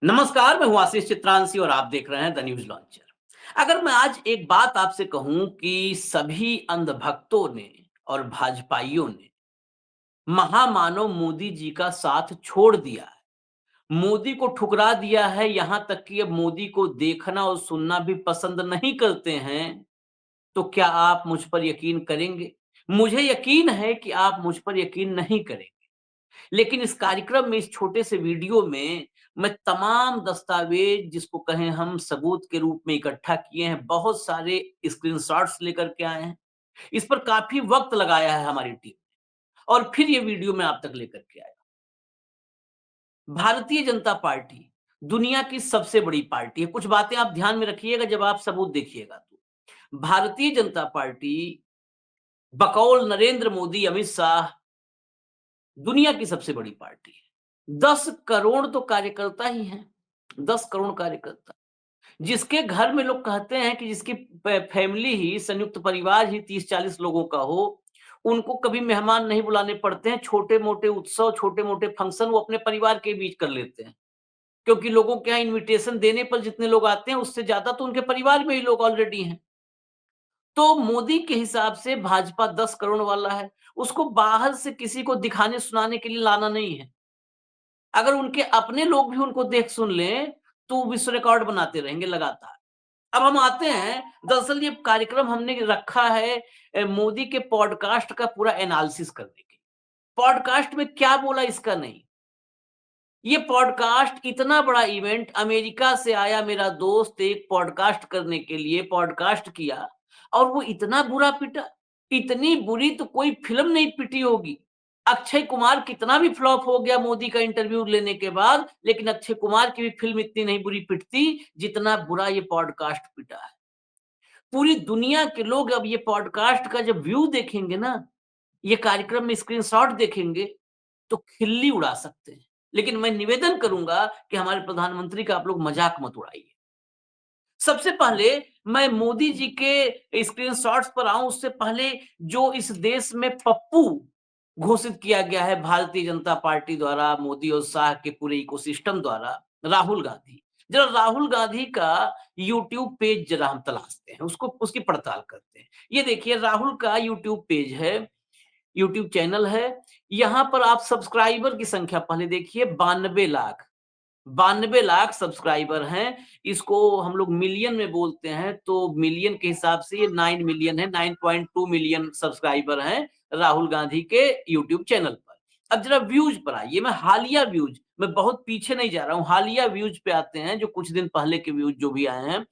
नमस्कार, मैं हूँ आशीष चित्रांशी और आप देख रहे हैं द न्यूज़ लॉन्चर। अगर मैं आज एक बात आपसे कहूँ कि सभी अंधभक्तों ने और भाजपाइयों ने महामानव मोदी जी का साथ छोड़ दिया है। मोदी को ठुकरा दिया है, यहाँ तक कि अब मोदी को देखना और सुनना भी पसंद नहीं करते हैं, तो क्या आप मुझ पर यकीन करेंगे? मुझे यकीन है कि आप मुझ पर यकीन नहीं करेंगे। लेकिन इस कार्यक्रम में, इस छोटे से वीडियो में मैं तमाम दस्तावेज जिसको कहें हम सबूत के रूप में इकट्ठा किए हैं, बहुत सारे स्क्रीनशॉट्स लेकर के आए हैं। इस पर काफ़ी वक़्त लगाया है हमारी टीम और फिर ये वीडियो मैं आप तक लेकर के आया। भारतीय जनता पार्टी दुनिया की सबसे बड़ी पार्टी है। कुछ बातें आप ध्यान में रखिएगा जब आप सबूत देखिएगा तो। भारतीय जनता पार्टी बकौल नरेंद्र मोदी, अमित शाह दुनिया की सबसे बड़ी पार्टी है। 10 करोड़ तो कार्यकर्ता ही हैं, 10 करोड़ कार्यकर्ता। जिसके घर में लोग कहते हैं कि जिसकी फैमिली ही, संयुक्त परिवार ही 30-40 लोगों का हो, उनको कभी मेहमान नहीं बुलाने पड़ते हैं। छोटे-मोटे उत्सव, छोटे-मोटे फंक्शन वो अपने परिवार के बीच कर लेते हैं। क्योंकि लोगों के यहाँ इन्विटेशन देने पर जितने लोग आते हैं, उससे ज़्यादा तो उनके परिवार में ही लोग ऑलरेडी हैं। तो मोदी के हिसाब से भाजपा 10 करोड़ वाला है। उसको बाहर से किसी को दिखाने-सुनाने के लिए लाना नहीं है। अगर उनके अपने लोग भी उनको देख सुन लें, तो विश्व रिकॉर्ड बनाते रहेंगे लगातार। अब हम आते हैं, दरअसल ये कार्यक्रम हमने रखा है मोदी के पॉडकास्ट का पूरा एनालिसिस करने के। पॉडकास्ट में क्या बोला इसका नहीं। ये पॉडकास्ट इतना बड़ा इवेंट, अमेरिका से आया मेरा दोस्त एक पॉडकास्ट करने के लिए पॉडकास्ट किया और वो इतना बुरा पिटा, इतनी बुरी तो कोई फ़िल्म नहीं पिटी होगी। अक्षय कुमार कितना भी फ्लॉप हो गया मोदी का इंटरव्यू लेने के बाद, लेकिन अक्षय कुमार की भी फ़िल्म इतनी नहीं बुरी पिटती, जितना बुरा ये पॉडकास्ट पिटा है। पूरी दुनिया के लोग अब ये पॉडकास्ट का जब व्यू देखेंगे ना, ये कार्यक्रम में स्क्रीनशॉट देखेंगे, तो खिल्ली उड़ा सकते हैं। लेकिन मैं निवेदन करूँगा कि हमारे प्रधानमंत्री का आप लोग मज़ाक मत उड़ाइए। सबसे पहले मैं मोदी जी के स्क्रीनशॉट्स पर आऊँ, उससे पहले जो इस देश में पप्पू घोषित किया गया है भारतीय जनता पार्टी द्वारा, मोदी और शाह के पूरे इकोसिस्टम द्वारा, राहुल गांधी। जरा राहुल गांधी का यूट्यूब पेज जरा हम तलाशते हैं, उसको उसकी पड़ताल करते हैं। ये देखिए राहुल का यूट्यूब पेज है, यूट्यूब चैनल है। यहाँ पर आप सब्सक्राइबर की संख्या पहले देखिए, 92 लाख। 92 लाख सब्सक्राइबर हैं। इसको हम लोग मिलियन में बोलते हैं, तो मिलियन के हिसाब से ये 9 मिलियन है, 9.2 मिलियन सब्सक्राइबर हैं राहुल गांधी के यूट्यूब चैनल पर। अब जरा व्यूज पर आइए, मैं हालिया व्यूज, मैं बहुत पीछे नहीं जा रहा हूँ, हालिया व्यूज पे आते हैं, जो कुछ दिन पहले के व्यूज जो भी आए हैं।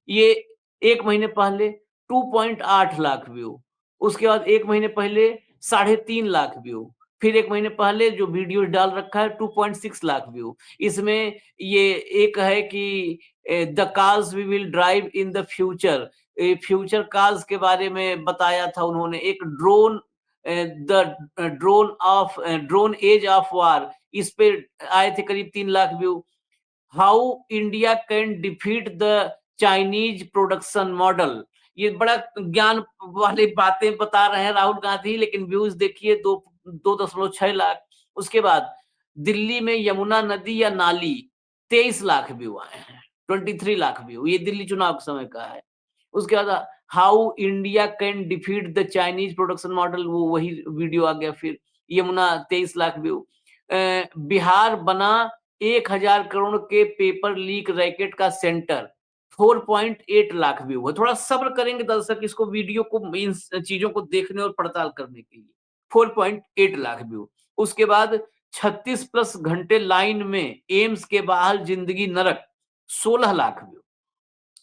ये 1 महीने पहले 2.8 लाख व्यू, उसके बाद 1 महीने पहले 3.5 लाख व्यू, फिर 1 महीने पहले जो वीडियो डाल रखा है 2.6 लाख व्यू। इसमें ये एक है कि the cars we will drive in the future, future cars के बारे में बताया था उन्होंने। एक drone, the drone age of war, इस पे आए थे करीब 3 lakh view. How India can defeat the Chinese production model, ये बड़ा ज्ञान वाली बातें बता रहे हैं राहुल गांधी, लेकिन व्यूज देखिए 2.6 लाख। उसके बाद दिल्ली में यमुना नदी या नाली, 23 लाख व्यू आए हैं, 23 लाख व्यू, ये दिल्ली चुनाव के समय का है। उसके बाद how India can defeat the Chinese production model, वो वही वीडियो आ गया फिर, यमुना 23 लाख व्यू। बिहार बना 1,000 करोड़ के पेपर लीक रैकेट का सेंटर, 4.8 लाख व्यू है। थोड़ा सब्र करेंगे दर्शक इसको, वीडियो को, इन चीजों को देखने और पड़ताल करने के लिए। 4.8 लाख व्यू। उसके बाद 36 प्लस घंटे लाइन में एम्स के बाहर जिंदगी नरक, 16 लाख व्यू।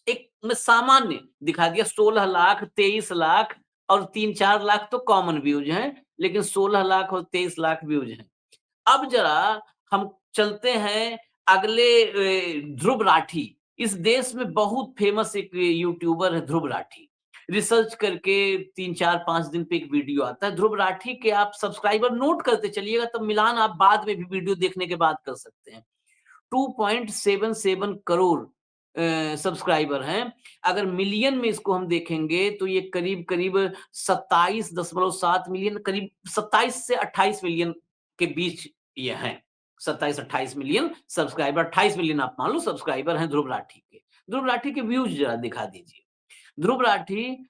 एक मैं सामान्य दिखा दिया, 16 लाख, 23 लाख और 3-4 लाख तो कॉमन व्यूज हैं, लेकिन 16 लाख और 23 लाख व्यूज हैं। अब जरा हम चलते हैं अगले, ध्रुव राठी। इस देश में बहुत फेमस एक यूट्यूबर है ध्रुव राठी। रिसर्च करके 3-4-5 दिन पे एक वीडियो आता है। ध्रुव राठी के आप सब्सक्राइबर नोट करते चलिएगा, तब मिलान आप बाद में भी वीडियो देखने के बाद कर सकते हैं। 2.77 करोड़ सब्सक्राइबर हैं। अगर मिलियन में इसको हम देखेंगे तो ये करीब-करीब 27.7 मिलियन, करीब 27 से 28 मिलियन के बीच ये हैं 27-28 मिलियन सब्सक्राइबर, 28 मिलियन आप मान लो सब्सक्राइबर हैं ध्रुव राठी के। ध्रुव राठी के व्यूज जरा दिखा दीजिए। ध्रुव राठी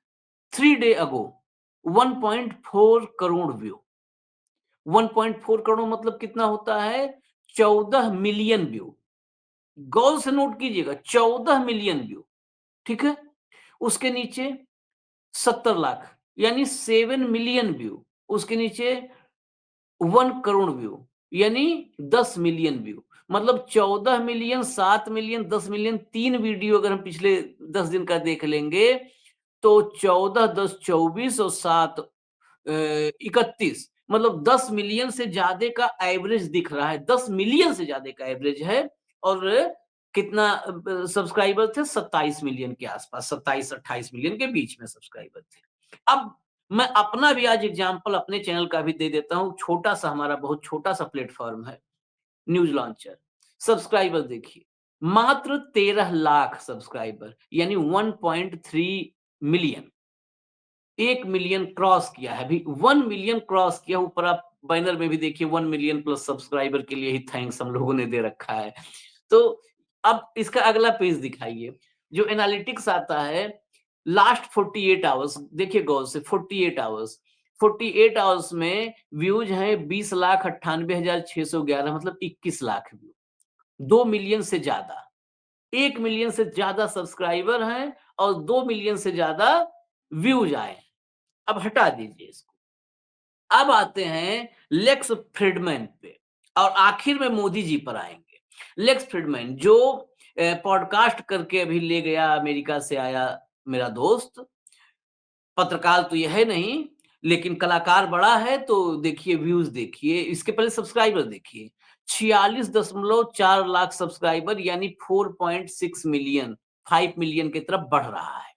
3 डे अगो 1.4 करोड़ व्यू। 1.4 करोड़ मतलब कितना होता है? 14 मिलियन व्यू। गौर से नोट कीजिएगा, 14 मिलियन व्यू, ठीक है? उसके नीचे 70 लाख यानी 7 मिलियन व्यू। उसके नीचे 1 करोड़ व्यू यानी 10 मिलियन व्यू। मतलब 14 मिलियन, 7 मिलियन, 10 मिलियन, 3 वीडियो अगर हम पिछले 10 दिन का देख लेंगे, तो 14, 10, 24 और 7 31, मतलब 10 मिलियन से ज्यादा का एवरेज दिख रहा है। 10 मिलियन से ज्यादा का एवरेज है। और कितना सब्सक्राइबर थे? 27 मिलियन के आसपास, 27-28 मिलियन के बीच में सब्सक्राइबर थे। अब मैं अपना भी आज एग्जांपल अपने चैनल का भी दे देता हूं। छोटा सा, हमारा बहुत छोटा सा प्लेटफॉर्म है न्यूज लॉन्चर। सब्सक्राइबर देखिए, मात्र 13 लाख सब्सक्राइबर यानी 1.3 मिलियन। 1 मिलियन क्रॉस किया है, अभी 1 मिलियन क्रॉस किया। ऊपर आप बैनर में भी देखिए 1 मिलियन प्लस सब्सक्राइबर के लिए ही थैंक्स हम लोगों ने दे रखा है। तो अब इसका अगला पेज दिखाइए, जो एनालिटिक्स आता है लास्ट 48 आवर्स। देखिए गौर से, 48 आवर्स, 48 आवर्स में व्यूज हैं 20,98,611, मतलब 21 लाख व्यू। 2 मिलियन से ज्यादा, 1 मिलियन से ज्यादा सब्सक्राइबर हैं और 2 मिलियन से ज्यादा व्यूज आए हैं। अब हटा दीजिए इसको। अब आते हैं लेक्स फ्रीडमैन पे और आखिर में मोदी जी पर आएंगे। लेक्स फ्रीडमैन जो पॉडकास्ट करके अभी ले गया, अमेरिका से आया मेरा दोस्त। पत्रकार तो यह है नहीं, लेकिन कलाकार बड़ा है। तो देखिए व्यूज, देखिए इसके पहले सब्सक्राइबर देखिए, 46.4 लाख सब्सक्राइबर यानी 4.6 मिलियन, 5 मिलियन की तरफ बढ़ रहा है।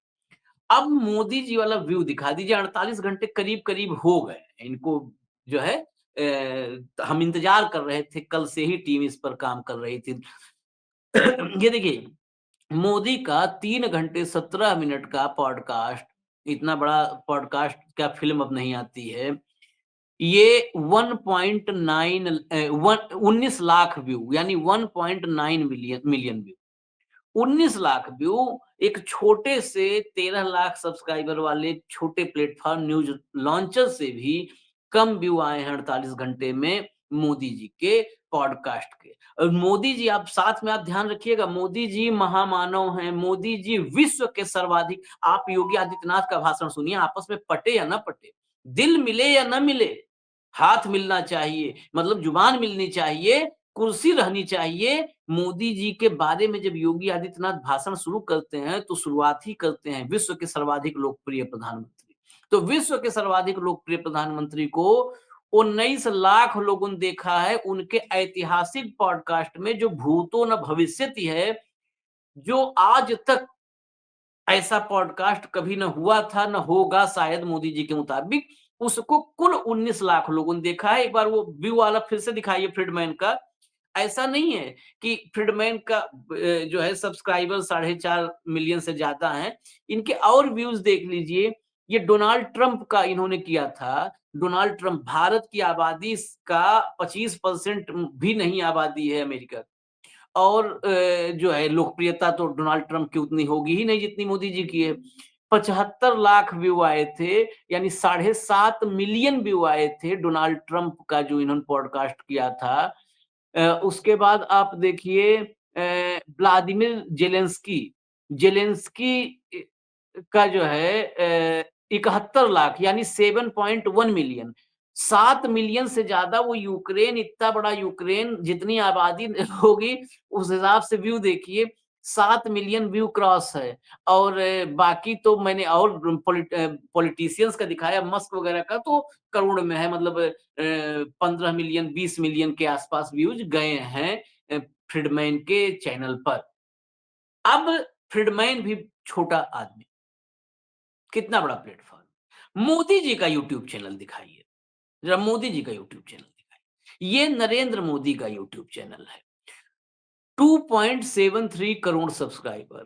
अब मोदी जी वाला व्यू दिखा दीजिए। 48 घंटे करीब करीब हो गए इनको, जो है हम इंतजार कर रहे थे, कल से ही टीम इस पर काम कर रही थी। ये देखिए, मोदी का 3 घंटे 17 मिनट का पॉडकास्ट, इतना बड़ा पॉडकास्ट क्या फिल्म अब नहीं आती है। ये 1.9 19 लाख व्यू यानी 1.9 मिलियन व्यू। 19 लाख व्यू एक छोटे से 13 लाख सब्सक्राइबर वाले छोटे प्लेटफॉर्म न्यूज लॉन्चर से भी कम व्यू आए हैं 48 घंटे में मोदी जी के पॉडकास्ट के। और मोदी जी, आप साथ में आप ध्यान रखिएगा, मोदी जी महामानव हैं। मोदी जी विश्व के सर्वाधिक, आप योगी आदित्यनाथ का भाषण सुनिए, आपस में पटे या ना पटे, दिल मिले या ना मिले, हाथ मिलना चाहिए, मतलब जुबान मिलनी चाहिए, कुर्सी रहनी चाहिए। मोदी जी के बारे में जब योगी आदित्यनाथ भाषण शुरू करते हैं तो शुरुआत ही करते हैं विश्व के सर्वाधिक लोकप्रिय प्रधानमंत्री। तो विश्व के सर्वाधिक लोकप्रिय प्रधानमंत्री को 19 लाख लोगों ने देखा है उनके ऐतिहासिक पॉडकास्ट में, जो भूतो न भविष्यति है, जो आज तक ऐसा पॉडकास्ट कभी न हुआ था न होगा शायद मोदी जी के मुताबिक। उसको कुल 19 लाख लोगों ने देखा है। एक बार वो व्यू वाला फिर से दिखाइए फ्रीडमैन का। ऐसा नहीं है कि फ्रीडमैन का जो है सब्सक्राइबर 4.5 मिलियन से ज्यादा हैं। इनके और व्यूज देख लीजिए। ये डोनाल्ड ट्रंप का इन्होंने किया था। डोनाल्ड ट्रंप, भारत की आबादी का 25% भी नहीं आबादी है अमेरिका, और जो है लोकप्रियता तो डोनाल्ड ट्रंप की उतनी होगी ही नहीं जितनी मोदी जी की है। 75 लाख व्यू आए थे यानी 7.5 मिलियन व्यू आए थे डोनाल्ड ट्रंप का जो इन्होंने पॉडकास्ट किया था। उसके बाद आप देखिए व्लादिमीर जेलेंस्की, जेलेंस्की का जो है 71 लाख यानी 7.1 मिलियन, 7 मिलियन से ज्यादा वो यूक्रेन, इतना बड़ा यूक्रेन, जितनी आबादी होगी उस हिसाब से व्यू देखिए, 7 मिलियन व्यू क्रॉस है। और बाकी तो मैंने और पॉलिटिशियंस का दिखाया, मस्क वगैरह का तो करोड़ में है, मतलब 15 मिलियन 20 मिलियन के आसपास व्यूज गए हैं फ्रीडमैन के चैनल पर। अब फ्रीडमैन भी छोटा आदमी, कितना बड़ा प्लेटफॉर्म। मोदी जी का यूट्यूब चैनल दिखाइए जरा, मोदी जी का यूट्यूब चैनल दिखाइए। ये नरेंद्र मोदी का यूट्यूब चैनल है। 2.73 करोड़ सब्सक्राइबर।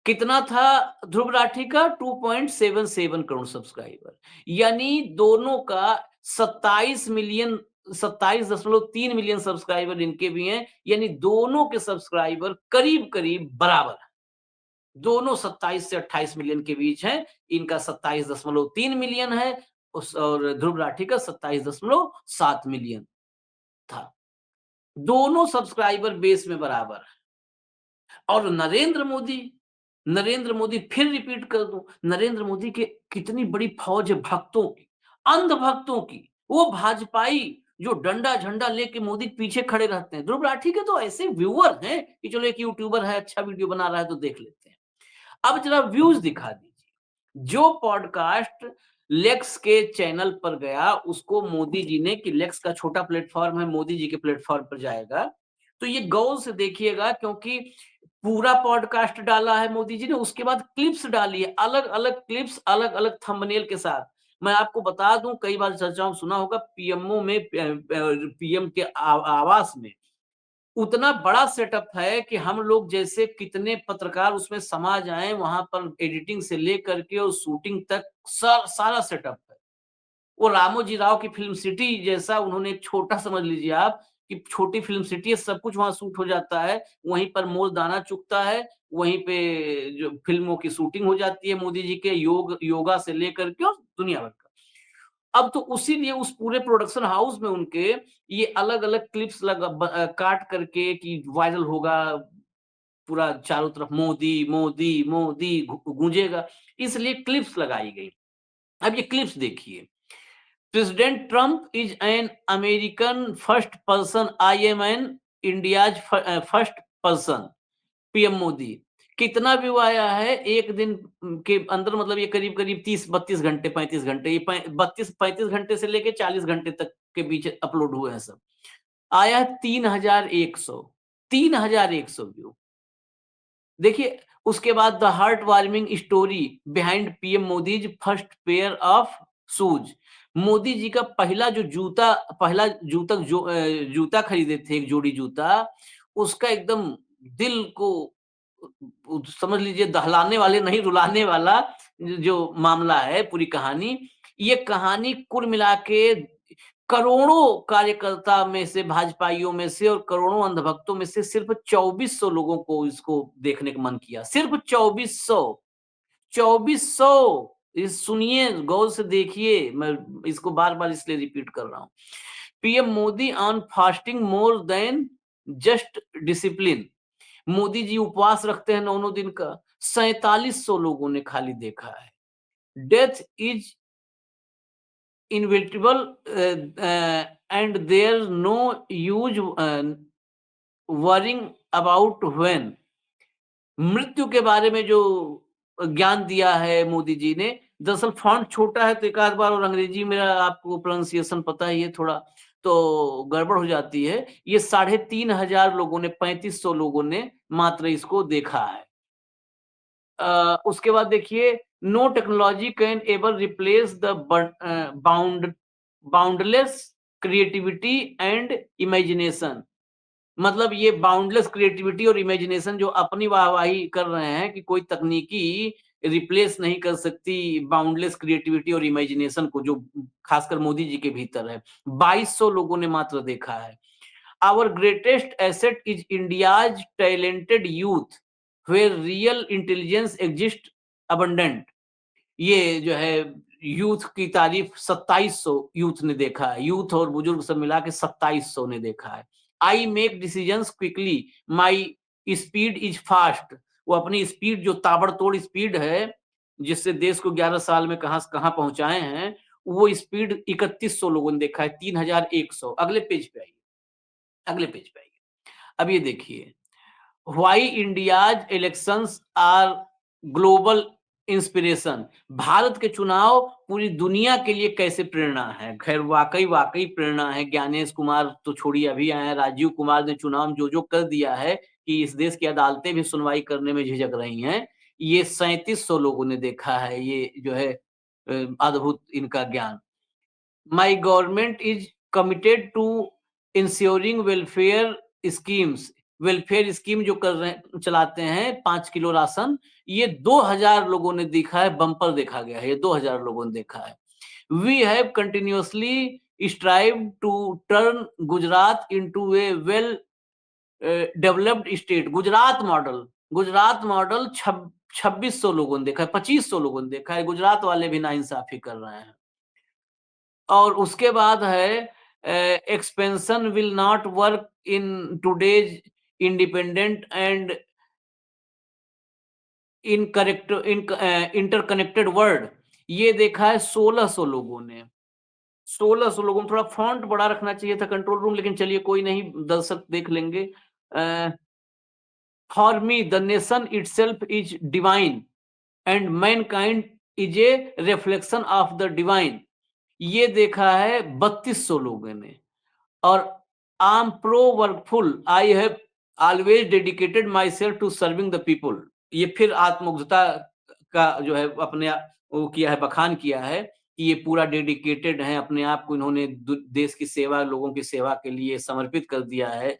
कितना था ध्रुव राठी का? 2.77 करोड़ सब्सक्राइबर। यानी दोनों का 27 मिलियन 27.3 मिलियन सब्सक्राइबर इनके भी हैं, यानी दोनों के सब्सक्राइबर करीब-करीब बराबर हैं। दोनों 27 से 28 मिलियन के बीच हैं। इनका 27.3 मिलियन है और ध्रुव राठी का 27.7 मिलियन था। दोनों सब्सक्राइबर बेस में बराबर है। और नरेंद्र मोदी फिर रिपीट कर दूं, नरेंद्र मोदी के कितनी बड़ी फौज है भक्तों की, अंध भक्तों की। वो भाजपाई जो डंडा झंडा लेके मोदी के पीछे खड़े रहते हैं। ध्रुव राठी के तो ऐसे व्यूअर हैं कि चलो एक यूट्यूबर है, अच्छा वीडियो बना रहा है तो देख लेते हैं। अब जरा व्यूज दिखा दीजिए। जो पॉडकास्ट लेक्स के चैनल पर गया उसको मोदी जी ने, कि लेक्स का छोटा प्लेटफॉर्म है, मोदी जी के प्लेटफॉर्म पर जाएगा, तो ये गौर से देखिएगा, क्योंकि पूरा पॉडकास्ट डाला है मोदी जी ने, उसके बाद क्लिप्स डाली है, अलग अलग क्लिप्स, अलग अलग थंबनेल के साथ। मैं आपको बता दूं, कई बार चर्चाओं में सुना होगा, पीएमओ में, पीएम के आवास में उतना बड़ा सेटअप है कि हम लोग जैसे कितने पत्रकार उसमें समा जाएं, वहां पर एडिटिंग से लेकर के और शूटिंग तक सारा सेटअप है। वो रामोजी राव की फिल्म सिटी जैसा उन्होंने एक छोटा, समझ लीजिए आप, कि छोटी फिल्म सिटी है, सब कुछ वहां शूट हो जाता है, वहीं पर मोल दाना चुकता है, वहीं पे जो फिल्मों की शूटिंग हो जाती है मोदी जी के योगा से लेकर के और दुनिया भर का। अब तो उसी लिए उस पूरे प्रोडक्शन हाउस में उनके ये अलग अलग क्लिप्स काट करके कि वायरल होगा, पूरा चारों तरफ मोदी मोदी मोदी गूंजेगा, इसलिए क्लिप्स लगाई गई। अब ये क्लिप्स देखिए। President Trump is an American first person, I am an India's first person, PM Modi. कितना व्यू आया है एक दिन के अंदर, मतलब ये करीब करीब 30-32 घंटे, 35 घंटे, ये 32-35 घंटे से लेके 40 घंटे तक के बीच अपलोड हुए हैं सब। आया है 3,100, 3,100 व्यू। देखिए, उसके बाद the heart warming story behind PM Modi's first pair of shoes. Modi ji का पहला जूता खरीदे थे, एक जोड़ी जूता, उसका एकदम दिल को समझ लीजिए दहलाने वाले नहीं, रुलाने वाला जो मामला है, पूरी कहानी। ये कहानी कुल मिला के करोड़ों कार्यकर्ता में से, भाजपाइयों में से और करोड़ों अंधभक्तों में से सिर्फ 2400 लोगों को इसको देखने का मन किया। सिर्फ 2400, 2400। इस सुनिए, गौर से देखिए, मैं इसको बार बार इसलिए रिपीट कर रहा हूं। PM Modi on fasting more than just discipline. Modi ji उपवास रखते हैं 9 दिन का, 4700 लोगों ने खाली देखा है। Death is inevitable, and there's no use worrying about when। मृत्यु के बारे में जो ज्ञान दिया है मोदी जी ने, दरअसल फॉन्ट छोटा है तो एक आध बार, और अंग्रेजी मेरा आपको प्रोनाउंसिएशन पता ही है थोड़ा, तो गड़बड़ हो जाती है। ये 3,500 लोगों ने, 3500 लोगों ने मात्र इसको देखा है। उसके बाद देखिए, no technology can ever replace the boundless creativity and imagination. मतलब ये बाउंडलेस क्रिएटिविटी और इमेजिनेशन जो अपनी वाहवाही कर रहे हैं कि कोई तकनीकी रिप्लेस नहीं कर सकती बाउंडलेस क्रिएटिविटी और इमेजिनेशन को, जो खासकर मोदी जी के भीतर है। 2200 लोगों ने मात्र देखा है। Our greatest asset is India's talented youth, where real intelligence exists abundant। ये जो है यूथ की तारीफ 2700 यूथ ने देखा है, यूथ और बुजुर्ग सब मिला के 2700 ने देखा है। I make decisions quickly, my speed is fast. वो अपनी स्पीड, जो ताबड़तोड़ स्पीड है, जिससे देश को 11 साल में कहां से कहां पहुंचाए हैं, वो स्पीड 3100 लोगों ने देखा है, 3100। अगले पेज पे आइए, अगले पेज पे आइए। अब ये देखिए, why India's elections are global inspiration. Bharat के चुनाव पूरी दुनिया के लिए कैसे प्रेरणा है। खैर, वाकई वाकई प्रेरणा है। ज्ञानेश कुमार तो छोड़िए, अभी आए हैं, राजीव कुमार ने चुनाव में जो जो कर दिया है कि इस देश की अदालतें भी सुनवाई करने में झिझक रही हैं। ये 3700 लोगों ने देखा है, ये जो है अद्भुत इनका ज्ञान। My government is committed to ensuring welfare schemes। Welfare scheme जो कर रहे चलाते हैं, 5 किलो राशन, ये 2000 लोगों ने देखा है, बम्पर देखा गया है, ये 2000 लोगों ने देखा है। We have continuously strive to turn Gujarat into a well developed state. Gujarat model 2600 लोगों ने देखा है, 2500 लोगों ने देखा है। गुजरात वाले भी नाइंसाफी कर रहे हैं। और उसके बाद है expansion will not work in today's independent and interconnected world. ये देखा है 1600 लोगों ने। 1600 लोगों में थोड़ा फॉन्ट बड़ा रखना चाहिए था कंट्रोल रूम, लेकिन चलिए कोई नहीं, दर्शक देख लेंगे। For me the nation itself is divine and mankind is a reflection of the divine. ये देखा है 3200 लोगों ने। और I am pro workful, I have always dedicated myself to serving the people. ये फिर आत्ममुग्धता का जो है अपने वो किया है, बखान किया है कि ये पूरा डेडिकेटेड है, अपने आप को इन्होंने देश की सेवा, लोगों की सेवा के लिए समर्पित कर दिया है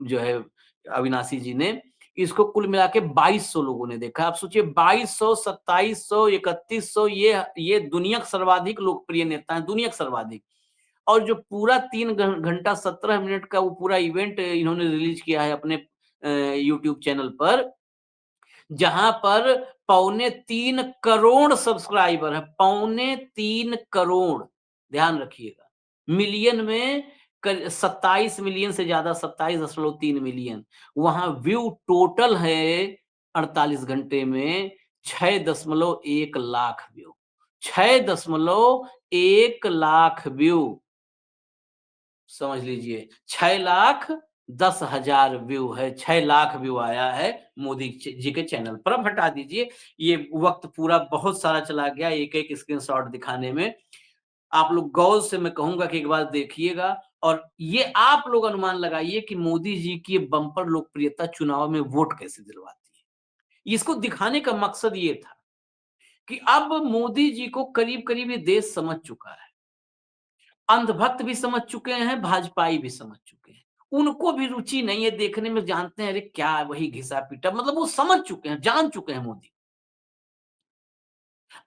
जो है अविनाशी जी ने। इसको कुल मिला के 2200 लोगों ने देखा। आप सोचिए 2200, 2700, 3100, ये दुनिया के सर्वाधिक लोकप्रिय नेता हैं, दुनिया के सर्वाधिक। और जो पूरा 3 घंटा 17 मिनट का वो पूरा इवेंट इन्होंने रिलीज किया है अपने यूट्यूब चैनल पर, जहां पर 3.25 करोड़ सब्सक्राइबर है। 3.25 करोड़, ध्यान रखिएगा। मिलियन में 27 मिलियन से ज्यादा, 27.3 मिलियन। वहां व्यू टोटल है 48 घंटे में 6.1 लाख व्यू। 6.1 लाख व्यू, समझ लीजिए। 6,10,000 व्यू है, 6 लाख व्यू आया है मोदी जी के चैनल पर। अब हटा दीजिए, ये वक्त पूरा बहुत सारा चला गया एक एक स्क्रीनशॉट दिखाने में। आप लोग गौर से मैं कहूंगा कि एक बार देखिएगा और ये आप लोग अनुमान लगाइए कि मोदी जी की बम्पर लोकप्रियता चुनाव में वोट कैसे दिलवाती है। इसको दिखाने का मकसद ये था कि अब मोदी जी को करीब करीब ये देश समझ चुका है। अंधभक्त भी समझ चुके हैं, भाजपाई भी समझ चुके हैं। उनको भी रुचि नहीं है देखने में, जानते हैं अरे क्या वही घिसा पीटा, मतलब वो समझ चुके हैं, जान चुके हैं मोदी।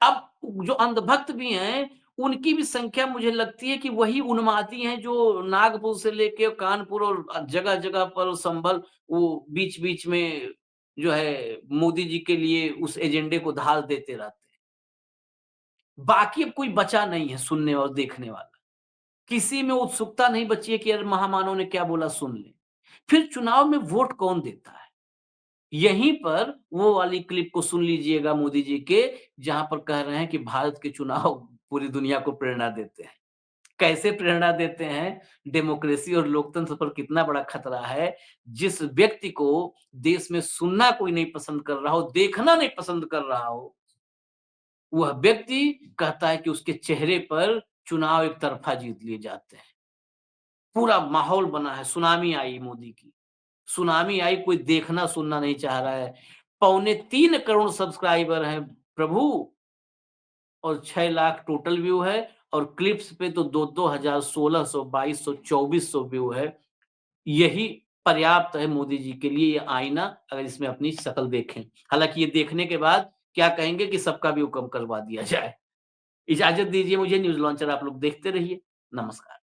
अब जो अंधभक्त भी हैं, उनकी भी संख्या मुझे लगती है कि वही उन्मादी हैं जो नागपुर से लेके कानपुर और जगह-जगह पर संभल वो बीच-बीच में जो है मोदी जी के लिए उस एजेंडे को धार देते रहते हैं। बाकी अब कोई बचा नहीं है सुनने और देखने वाला। किसी में उत्सुकता नहीं बची है कि यार महामानव ने क्या बोला सुन ले। फिर चुनाव में वोट कौन देता है? यहीं पर वो वाली क्लिप को सुन लीजिएगा मोदी जी के, जहां पर कह रहे हैं कि भारत के चुनाव पूरी दुनिया को प्रेरणा देते हैं। कैसे प्रेरणा देते हैं? डेमोक्रेसी और लोकतंत्र पर कितना बड़ा खतरा है। जिस व्यक्ति को देश में सुनना कोई नहीं पसंद कर रहा हो, देखना नहीं पसंद कर रहा हो, वह व्यक्ति कहता है कि उसके चेहरे पर चुनाव एक तरफा जीत लिए जाते हैं। पूरा माहौल बना है, सुनामी आई मोदी की। सुनामी आई, कोई देखना सुनना नहीं चाह रहा है। 3.25 करोड़ सब्सक्राइबर हैं प्रभु, और 6 लाख टोटल व्यू है। और क्लिप्स पे तो 2-2 हजार, 1600, 2200, 2400 व्यू है। यही पर्याप्त है मोदी जी के लिए, ये आईना, अगर इसमें अपनी शक्ल देखें। हालांकि ये देखने के बाद क्या कहेंगे कि सबका व्यू कम करवा दिया जाए। इजाजत दीजिए मुझे, न्यूज़ लॉन्चर आप लोग देखते रहिए। नमस्कार।